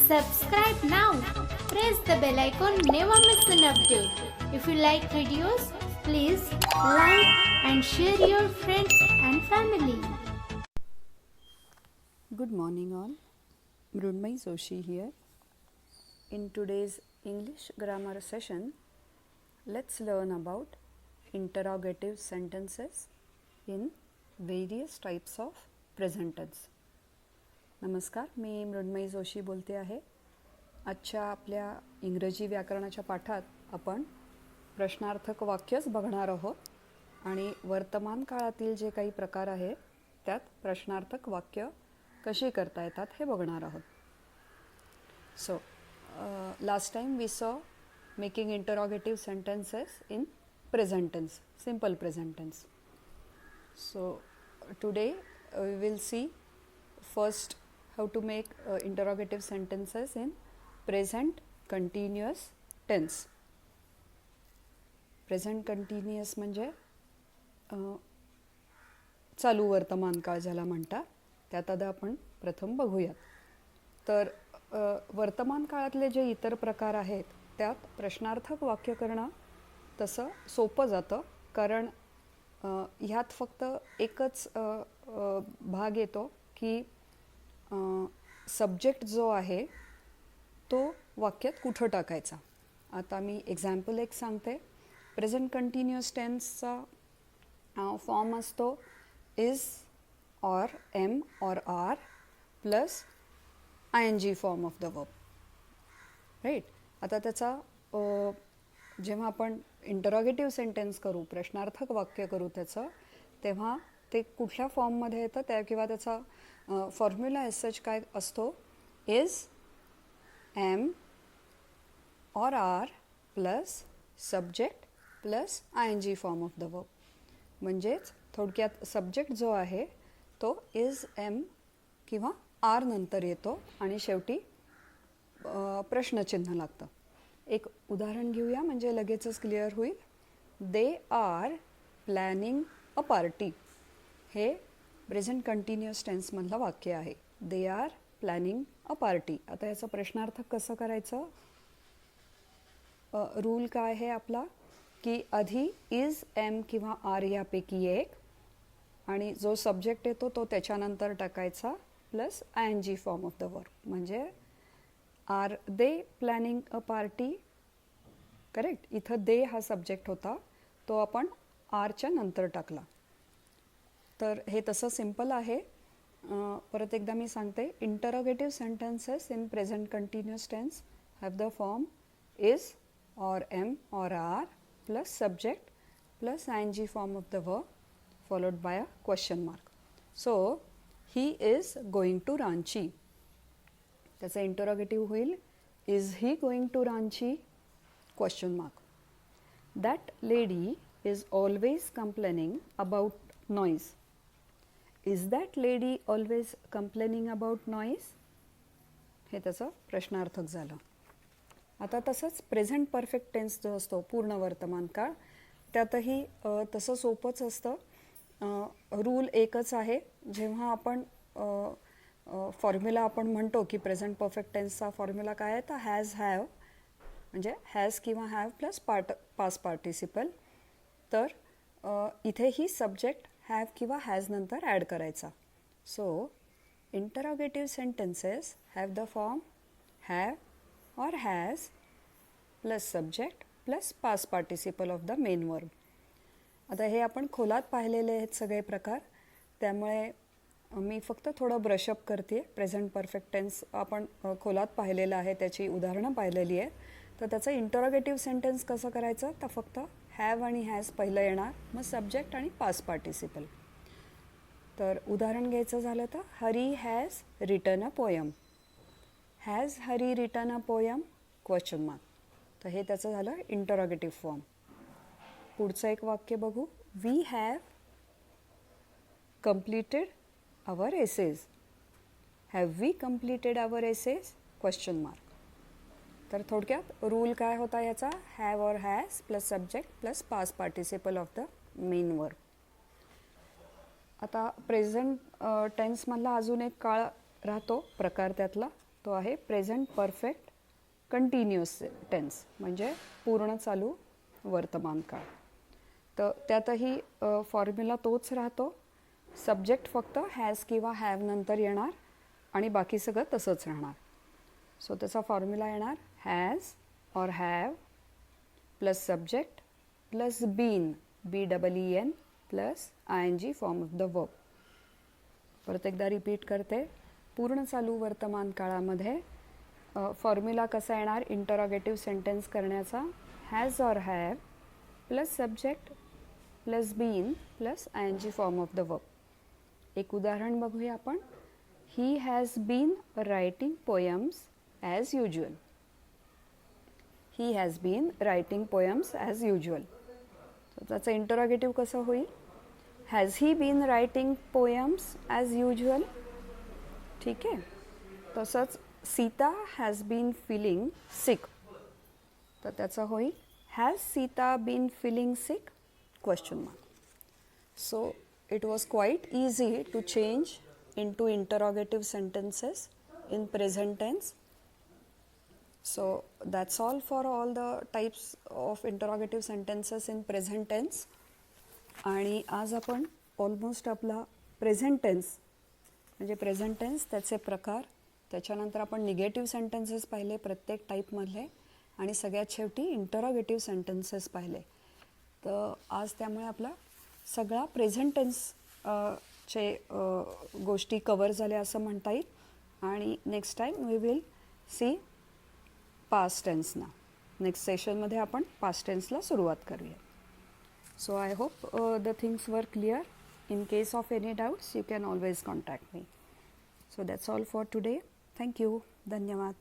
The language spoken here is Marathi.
Subscribe now. Press the bell icon. Never miss an update. If you like videos, please like and share your friends and family. Good morning all. Mrunmayee Joshi here. In today's English grammar session, let's learn about interrogative sentences in various types of present tense. नमस्कार, मी मृण्मयी जोशी बोलते आहे. आजच्या आपल्या इंग्रजी व्याकरणाच्या पाठात आपण प्रश्नार्थक वाक्यच बघणार आहोत आणि वर्तमान काळातील जे काही प्रकार आहेत त्यात प्रश्नार्थक वाक्य कशी करता येतात हे बघणार आहोत. So last time we saw making interrogative sentences in present tense, simple present tense. So today we will see first how to make interrogative sentences in present continuous tense. Present continuous म्हणजे चालू वर्तमान काळ ज्याला म्हणतात, त्यात आता आपण प्रथम बघूयात. तर वर्तमान काळातले जे इतर प्रकार आहेत त्यात प्रश्नार्थक वाक्य करणं तसं सोपं जातं, कारण ह्यात फक्त एकच भाग येतो की सब्जेक्ट जो आहे तो वाक्यात कुठं टाकायचा. आता मी एक्झाम्पल एक सांगते. प्रेझेंट कंटिन्युअस टेन्सचा फॉर्म असतो is or am or are plus I N G form of the verb, right. आता त्याचा जेव्हा आपण इंटरोगेटिव्ह सेंटेन्स करू, प्रश्नार्थक वाक्य करू त्याचं, तेव्हा ते कुठल्या फॉर्ममध्ये येतं त्या किंवा त्याचा फॉर्म्युला एज सच काय असतो, is am or are plus subject plus I N G form of the verb. म्हणजेच थोडक्यात सब्जेक्ट जो आहे तो इज एम किंवा आर नंतर येतो आणि शेवटी प्रश्नचिन्ह लागतं. एक उदाहरण घेऊया म्हणजे लगेचच क्लिअर होईल. They are planning a party हे प्रेझेंट कंटिन्युअस टेन्समधलं वाक्य आहे. They are planning a party. आता याचं प्रश्नार्थक कसं करायचं? रूल काय आहे आपला की आधी इज एम किंवा आर यापैकी एक आणि जो सब्जेक्ट येतो तो त्याच्यानंतर टाकायचा plus I N G form of the verb. म्हणजे are they planning a party, correct. इथं दे हा सब्जेक्ट होता, तो आपण आरच्या नंतर टाकला. तर हे तसं सिंपल आहे. परत एकदा मी सांगते. Interrogative sentences in present continuous tense have the form is or am or are plus subject plus I N G form of the verb followed by a question mark. So he is going to Ranchi. त्याचं इंटरोगेटिव्ह होईल is he going to Ranchi question mark. That lady is always complaining about noise. Is that lady always complaining about noise? हे त्याचं प्रश्नार्थक झालं. आता तसंच प्रेझेंट परफेक्ट टेन्स जो असतो पूर्ण वर्तमान काळ, त्यातही तसं सोपंच असतं. रूल एकच आहे. जेव्हा आपण फॉर्म्युला आपण म्हणतो की प्रेझेंट परफेक्ट टेन्सचा फॉर्म्युला काय आहे, तर हॅज हॅव म्हणजे हॅज किंवा हॅव प्लस पास्ट पार्टिसिपल. तर इथेही सब्जेक्ट हॅव किंवा हॅज नंतर ॲड करायचा. So interrogative sentences have the form have or has plus subject plus past participle of the main verb. आता हे आपण खोलात पाहिलेले आहेत सगळे प्रकार, त्यामुळे मी फक्त थोडं ब्रशअप करते. प्रेझेंट परफेक्ट टेन्स आपण खोलात पाहिलेलं आहे, त्याची उदाहरणं पाहिलेली आहेत. तर त्याचं इंटरोगेटिव्ह सेंटेन्स कसं करायचं, तर फक्त हॅव आणि हॅज पहिलं येणार, मग सब्जेक्ट आणि पास्ट पार्टिसिपल. तर उदाहरण घ्यायचं झालं तर Hari has written a poem. Has Hari written a poem question mark. तर हे त्याचं झालं इंटरोगेटिव्ह फॉर्म. पुढचं एक वाक्य बघू. We have completed our essays. Have we completed our essays question mark. तर थोडक्यात रूल काय होता याचा, have or has plus subject plus past participle of the main verb. आता प्रेझेंट टेन्समधला अजून एक काळ राहतो प्रकार त्यातला, तो आहे प्रेझेंट परफेक्ट कंटिन्युअस टेन्स म्हणजे पूर्ण चालू वर्तमान काळ. तर त्यातही फॉर्म्युला तोच राहतो. सब्जेक्ट फक्त हॅज किंवा हॅव नंतर येणार आणि बाकी सगळं तसंच राहणार. सो त्याचा फॉर्म्युला येणार has or have plus subject plus been BEEN plus ING form of the verb. परत एकदा रिपीट करते. पूर्ण चालू वर्तमान काळामध्ये फॉर्म्युला कसा येणार इंटरोगेटिव्ह सेंटेन्स करण्याचा has or have plus subject plus been plus ING form of the verb. एक उदाहरण बघूया आपण. He has been writing poems as usual. He has been writing poems as usual. तर त्याचं इंटरोगेटिव्ह कसं होईल has he been writing poems as usual. ठीक आहे. तसंच Sita has been feeling sick. तर त्याचं होईल has Sita been feeling sick question mark. So it was quite easy to change into interrogative sentences in present tense. So that's all for all the types of interrogative sentences in present tense. आणि आज आपण ऑलमोस्ट आपला प्रेझेंट टेन्स म्हणजे प्रेझेंट टेन्स त्याचे प्रकार, त्याच्यानंतर आपण निगेटिव्ह सेंटेन्सेस पाहिले प्रत्येक टाईपमधले आणि सगळ्यात शेवटी इंटरोगेटिव्ह सेंटेन्सेस पाहिले. तर आज त्यामुळे आपला सगळा प्रेझेंट टेन्स चे गोष्टी कवर झाल्या असं म्हणता येईल. आणि next time we will see past टेन्सना. नेक्स्ट सेशनमध्ये आपण पास्ट टेन्सला सुरुवात करूया. So I hope the things were clear. In case of any doubts you can always contact me. So that's all for today. Thank you. धन्यवाद.